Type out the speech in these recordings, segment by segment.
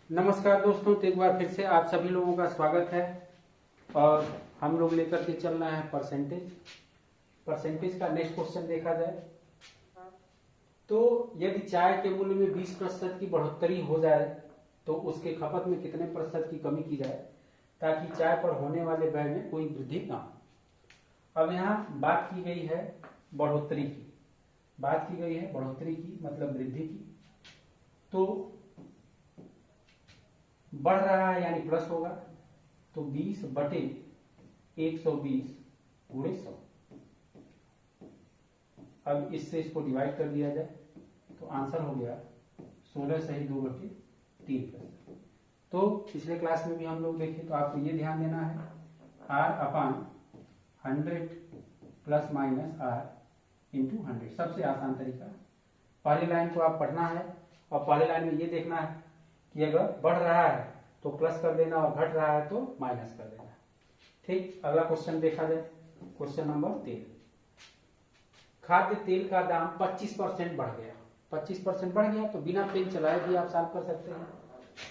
नमस्कार दोस्तों, तो एक बार फिर से आप सभी लोगों का स्वागत है। और हम लोग लेकर के चल रहे हैं परसेंटेज का नेक्स्ट क्वेश्चन देखा जाए तो यदि चाय के मूल्य में 20% की बढ़ोतरी हो जाए तो उसके खपत में कितने प्रतिशत की कमी की जाए ताकि चाय पर होने वाले व्यय में कोई वृद्धि ना हो। अब यहाँ बात की गई है बढ़ोतरी की, मतलब वृद्धि की। तो बढ़ रहा है यानी प्लस होगा, तो 20/120 गुणे 100। अब इससे इसको डिवाइड कर दिया जाए तो आंसर हो गया 16 सही 2/3%। तो पिछले क्लास में भी हम लोग देखे तो आपको ये ध्यान देना है R/100 plus minus R into 100 सबसे आसान तरीका। पहली लाइन को आप पढ़ना है और पहली लाइन में ये देखना है कि अगर बढ़ रहा है तो प्लस कर देना और घट रहा है तो माइनस कर देना। ठीक, अगला क्वेश्चन देखा जाए। Question number 13। खाद्य तेल का दाम 25% बढ़ गया। 25% बढ़ गया तो बिना पेन चलाए भी आप सॉल्व कर सकते हैं।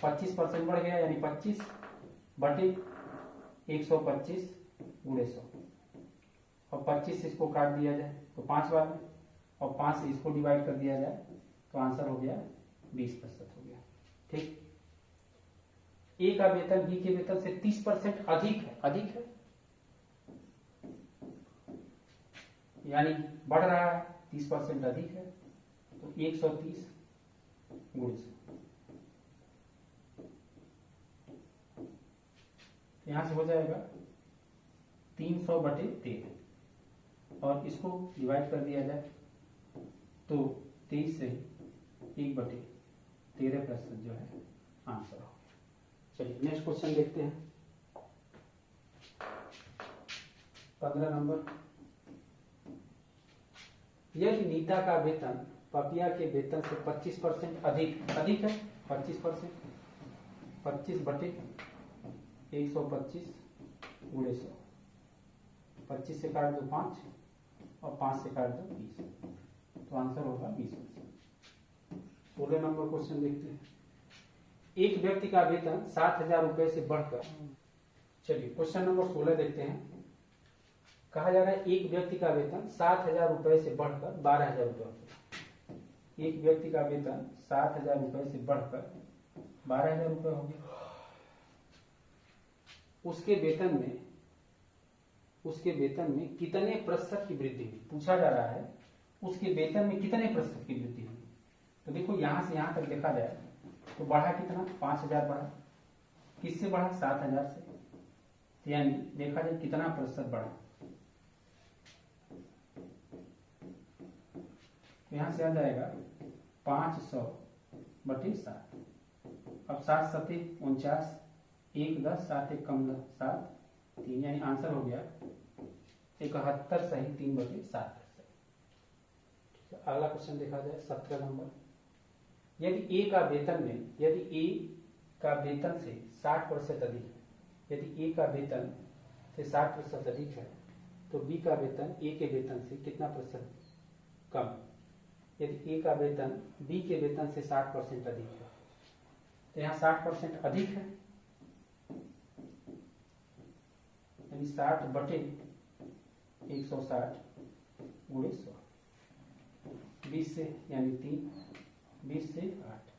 25% बढ़ गया यानी 25/125 गुणे 100 और 25 इसको काट दिया जाए तो 5 बार में और 5 से इसको डिवाइड कर दिया जाए तो आंसर हो गया 20% हो गया। ठीक, ए का वेतन बी के वेतन से 30% अधिक है यानी बढ़ रहा है, 30% अधिक है तो 130 गुणे 100। यहां से हो जाएगा 300/13 और इसको डिवाइड कर दिया जाए तो 23 से 1/13% जो है आंसर हो। चलिए नेक्स्ट क्वेश्चन देखते हैं। 15 नंबर। यदि नीता का वेतन पपिया के वेतन से 25% अधिक है, 25%, 25/125 गुणे 100। 25 से काट दो 5 और 5 से काट दो 20 तो आंसर होगा 20%। 16 नंबर क्वेश्चन देखते हैं। एक व्यक्ति का वेतन 7,000 रुपए से बढ़कर, चलिए क्वेश्चन नंबर 16 देखते हैं। कहा जा रहा है एक व्यक्ति का वेतन 7,000 रुपए से बढ़कर 12,000 रुपए हो गया। एक व्यक्ति का वेतन 7,000 रुपए से बढ़कर 12,000 रुपए हो गया। उसके वेतन में कितने प्रतिशत की वृद्धि हुई पूछा जा रहा है। उसके वेतन में कितने प्रतिशत की वृद्धि हुई। तो देखो यहां से यहां तक देखा जाए तो बढ़ा कितना, 5,000 बढ़ा। किससे बढ़ा, 7,000 से। तो यानी देखा जाए कितना प्रतिशत बढ़ा, तो यहां से आ जाएगा 500/7। अब 7 7 49, 1 10, 7 1 कम 10, 7 3 यानी आंसर हो गया 71 सही 3/7। अगला क्वेश्चन देखा जाए 17 नंबर। यदि ए का वेतन से 60% अधिक है, यदि ए का वेतन से 60% अधिक है तो बी का वेतन ए के वेतन से कितना प्रतिशत कम। यदि ए का वेतन बी के वेतन से 60% अधिक है तो यहाँ 60% अधिक है यानी 60/160 गुणे 100। 20 से यानी 3, 20 से 8,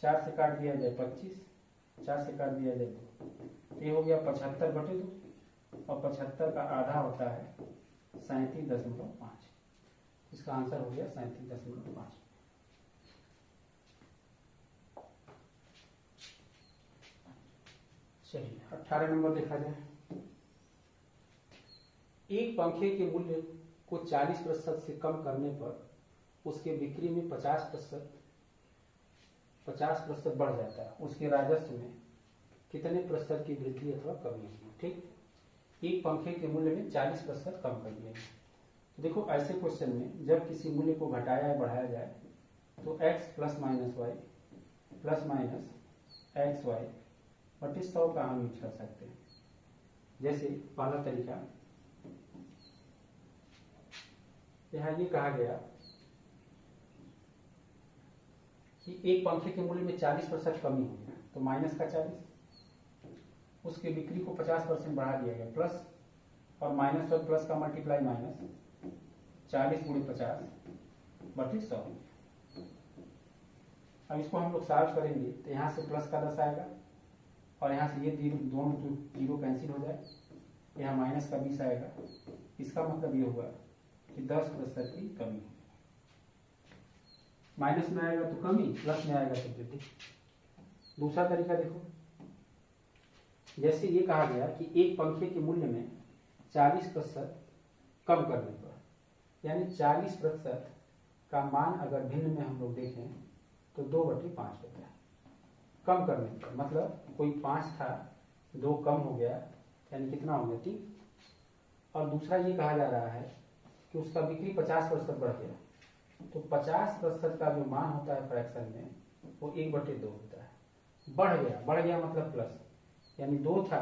4 से काट दिया जाए 25, 4 से काट दिया जाए 2 तो ये हो गया 75/2 और 75 का आधा होता है 37.5। इसका आंसर हो गया 37.5। चलिए 18 नंबर देखा जाए। एक पंखे के मूल्य को 40% से कम करने पर उसके बिक्री में 50% बढ़ जाता है। उसके राजस्व में कितने प्रतिशत की वृद्धि अथवा कमी होगी। ठीक, एक पंखे के मूल्य में 40% कम कर दिया। तो देखो ऐसे क्वेश्चन में जब किसी मूल्य को घटाया या बढ़ाया जाए तो x plus minus Y plus minus X Y बटे 100 का हम यूज कर सकते हैं। जैसे पहला तरीका, यहाँ ये कहा गया कि एक पंखे के मूल्य में 40% कमी हो गया तो माइनस का 40, उसके बिक्री को 50% बढ़ा दिया गया प्लस, और माइनस और प्लस का मल्टीप्लाई माइनस, 40 गुणे 50 बटे 100। अब इसको हम लोग सॉल्व करेंगे तो यहाँ से प्लस का 10 आएगा और यहाँ से ये दोनों जीरो कैंसिल हो जाए, यहाँ माइनस का 20 आएगा। इसका मतलब ये हुआ कि 10% की कमी। माइनस में आएगा तो कमी, प्लस में आएगा तो वृद्धि। दूसरा तरीका देखो, जैसे ये कहा गया कि एक पंखे के मूल्य में 40% कम करने पर, यानी 40% का मान अगर भिन्न में हम लोग देखें तो 2/5 होता है कम करने पर। मतलब कोई 5 था, 2 कम हो गया, यानी कितना हो गया 3। और दूसरा ये कहा जा रहा है कि उसका बिक्री 50% बढ़ गया, तो 50% का जो मान होता है फ्रैक्शन में वो 1/2 होता है। बढ़ गया मतलब प्लस, यानी 2 था,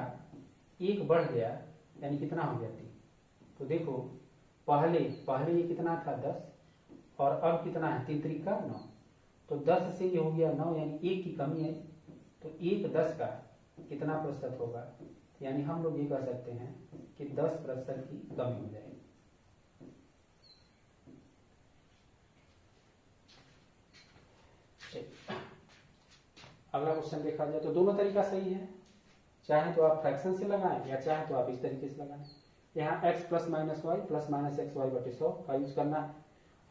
1 बढ़ गया, यानी कितना हो गया 3। तो देखो पहले ये कितना था 10, और अब कितना है 3 त्रिका 9, तो 10 से ये हो गया 9, यानी 1 की कमी है। तो 1 10 का कितना प्रतिशत होगा, यानी हम लोग ये कह सकते हैं कि 10% की कमी हो जाएगी। अगला क्वेश्चन देखा जाए तो दोनों तरीका सही है, चाहे तो आप फ्रैक्शन से लगाएं या चाहे तो आप इस तरीके से लगाएं। यहाँ x plus minus Y plus minus X Y बटे 100 का यूज करना है।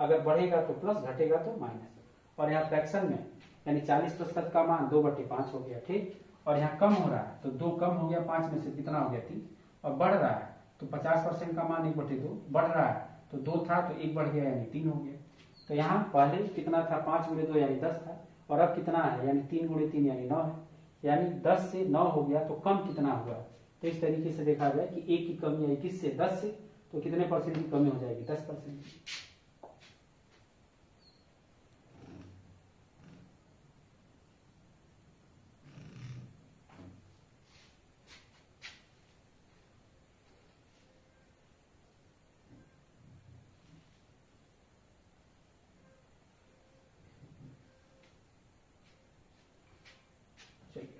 अगर बढ़ेगा तो प्लस, घटेगा तो माइनस। और यहाँ फ्रैक्शन में यानी 40% का मान 2/5 हो गया, ठीक। और यहाँ कम हो रहा है तो 2 कम हो गया 5 में से, कितना हो गया 3। और बढ़ रहा है तो 50% का मान 1/2, बढ़ रहा है तो 2 था तो 1 बढ़ गया, यानी 3 हो गया। तो यहाँ पहले कितना था 5 गुणे 2 यानी 10 था, और अब कितना है यानी 3 गुणे 3 यानी 9 है, यानी 10 से 9 हो गया। तो कम कितना हुआ, तो इस तरीके से देखा जाए कि 1 की कमी आई किससे 10 से, तो कितने परसेंट की कमी हो जाएगी 10%।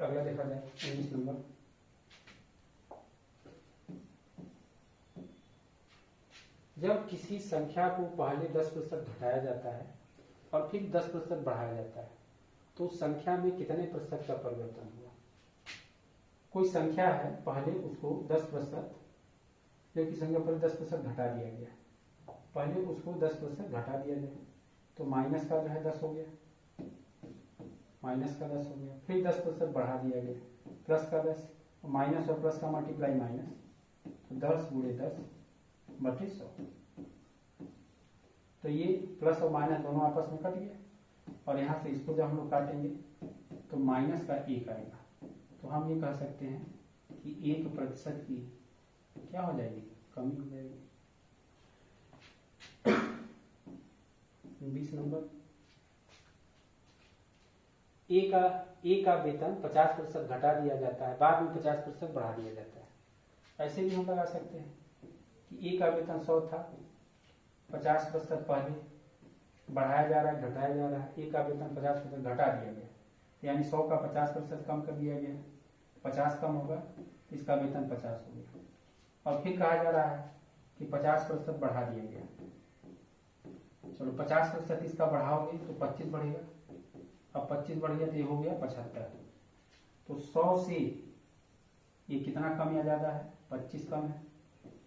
अगला देखा जाए 19 नंबर। जब किसी संख्या को पहले 10% घटाया जाता है और फिर 10% बढ़ाया जाता है तो उस संख्या में कितने प्रतिशत का परिवर्तन हुआ। कोई संख्या है, पहले उसको 10%, जबकि संख्या पर 10% घटा दिया गया, पहले उसको 10% घटा दिया जाए तो माइनस का जो है 10 हो गया, माइनस का 10 हो गया, फिर 10% बढ़ा दिया गया प्लस का 10, माइनस और प्लस का मल्टीप्लाई माइनस, तो 10 गुणे 10 बटे 100। तो ये प्लस और माइनस दोनों आपस में कट गया, और यहाँ से इसको जब हम लोग काटेंगे तो माइनस का 1 आएगा। तो हम ये कह सकते हैं कि 1% की क्या हो जाएगी, कमी हो जाएगी। 20 नंबर, ए का वेतन 50% घटा दिया जाता है, बाद में 50% बढ़ा दिया जाता है। ऐसे भी हम लगा सकते हैं कि ए का वेतन 100 था, 50% पहले बढ़ाया जा रहा है, घटाया जा रहा है, ए का वेतन 50% घटा दिया गया, यानी 100 का 50% कम कर दिया गया, 50 कम होगा, इसका वेतन 50 हो गया। और फिर कहा जा रहा है कि 50% बढ़ा दिया गया, चलो 50% इसका बढ़ाओगे तो 25 बढ़ेगा, अब 25 बढ़ गया तो ये हो गया 75। तो 100 से ये कितना कम या ज्यादा है, 25 कम है,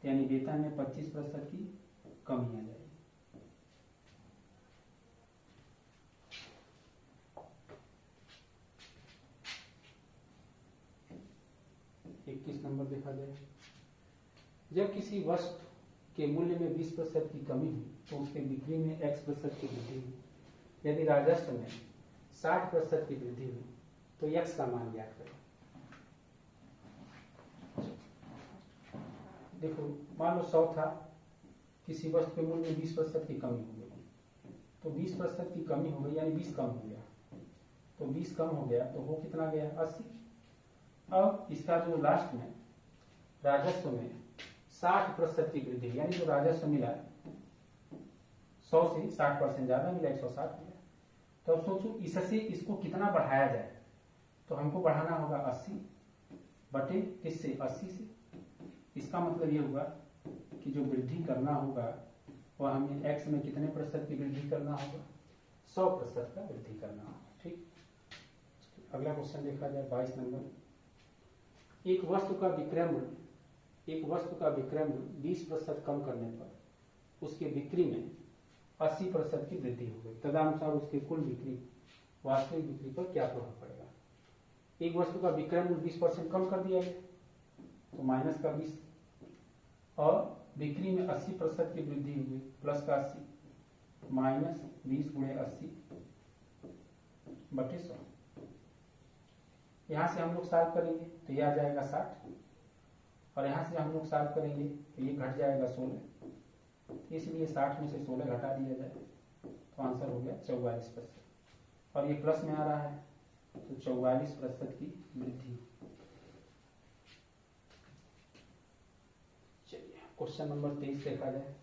यानी वेतन में 25% की कमी आ जाएगी। इक्कीस नंबर देखा जाए, जब किसी वस्तु के मूल्य में 20% की कमी हुई तो उसके बिक्री में x% की वृद्धि हुई। यदि राजस्व में 60% की वृद्धि हुई तो x का मान ज्ञात करें। देखो मान लो 100 था, किसी वस्तु के मूल्य में 20% की कमी हो गई, तो 20% की कमी हो गई यानी 20 कम हो गया, तो 20 कम हो गया तो वो कितना गया 80। अब इसका जो लास्ट में राजस्व में 60% की वृद्धि, यानी जो राजस्व मिला 100 से 60% ज्यादा मिला, 160 मिला। तो अब सोचो इससे इसको कितना बढ़ाया जाए, तो हमको बढ़ाना होगा 80 बटे किससे, 80 से। इसका मतलब ये हुआ कि जो वृद्धि करना होगा वह हमें x में कितने प्रतिशत की वृद्धि करना होगा, 100% का वृद्धि करना होगा। ठीक, अगला क्वेश्चन देखा जाए 22 नंबर। एक वस्तु का विक्रय मूल्य 20% कम करने पर उसके बिक्री में 80% की वृद्धि हो गई, तदनुसार उसके कुल बिक्री वास्तविक बिक्री पर क्या प्रभाव पड़ेगा। एक वस्तु का विक्रय मूल्य 20% कम कर दिया गया तो माइनस का 20 और बिक्री में 80% की वृद्धि हुई, प्लस का 80 माइनस 20 गुणे 80 बटे 100। यहां से हम लोग सॉल्व करेंगे तो यह आ जाएगा 60 और यहां से हम लोग सॉल्व करेंगे तो ये घट जाएगा 16, इसलिए 60 में से 16 घटा दिया जाए तो आंसर हो गया 44%। और ये प्लस में आ रहा है तो 44% की वृद्धि। चलिए क्वेश्चन नंबर 23 देखा जाए।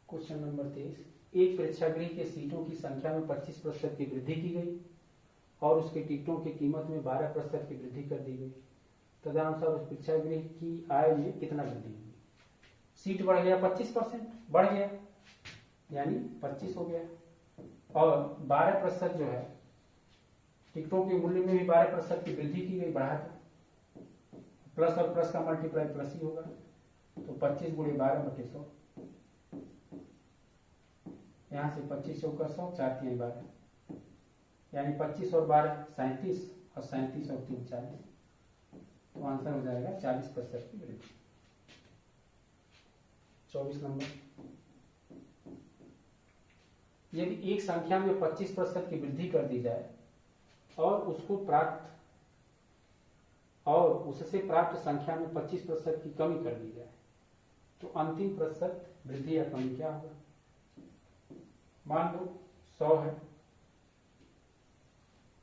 क्वेश्चन नंबर 23, एक प्रेक्षागृह के सीटों की संख्या में 25% की वृद्धि की गई और उसके टिकटों की कीमत में 12% की वृद्धि कर दी गई, तदनुसार उस प्रेक्षागृह की आय में कितना वृद्धि हुई। सीट बढ़ गया 25%, बढ़ गया यानी 25 हो गया और 12% जो है टिकटों के मूल्य में भी 12% की वृद्धि की गई, बढ़ा था। प्लस और प्लस का मल्टीप्लाई प्लस ही होगा तो 25 गुणे 12 बटे 100। यहां से 25 चौका 100, 4 3 12 यानी 25 और 12 37 और 37 और 3 40, तो आंसर हो जाएगा 40% की वृद्धि। 24 नंबर, यदि एक संख्या में 25% की वृद्धि कर दी जाए और उससे प्राप्त संख्या में 25% की कमी कर दी जाए तो अंतिम प्रतिशत वृद्धि या कमी क्या होगा। मान लो 100 है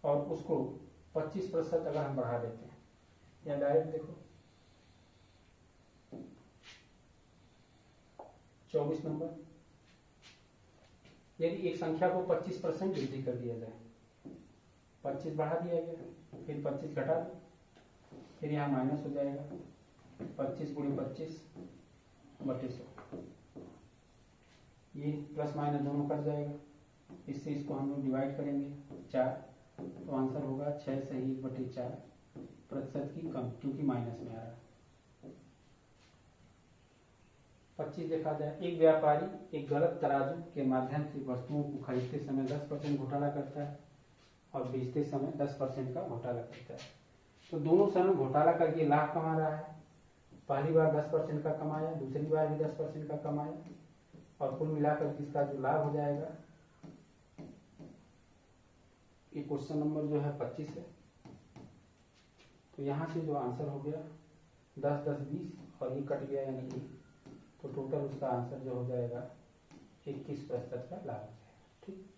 और उसको 25% अगर हम बढ़ा देते हैं, या डायरेक्ट देखो 24 नंबर, यदि एक संख्या को 25% वृद्धि कर दिया जाए, 25 बढ़ा दिया गया फिर 25 घटा दो, फिर यहाँ माइनस हो जाएगा 25 गुणे 25 बटे 100, ये प्लस माइनस दोनों कट जाएगा, इससे इसको हम लोग डिवाइड करेंगे 4, तो आंसर होगा 6 से 1/4% की कम, क्योंकि माइनस में आ रहा है। 25 देखा जाए, एक व्यापारी एक गलत तराजू के माध्यम से वस्तुओं को खरीदते समय 10% घोटाला करता है और बेचते समय 10% का घोटाला करता है। तो दोनों समय घोटाला करके लाभ कमा रहा है, पहली बार 10% का कमाया, दूसरी बार भी 10% का कमाया और कुल मिलाकर इसका जो लाभ हो जाएगा, ये क्वेश्चन नंबर जो है 25 है। तो यहाँ से जो आंसर हो गया 10 10 20 और ये कट गया यानी 1, तो टोटल उसका आंसर जो हो जाएगा 21% का लाभ हो जाएगा। ठीक।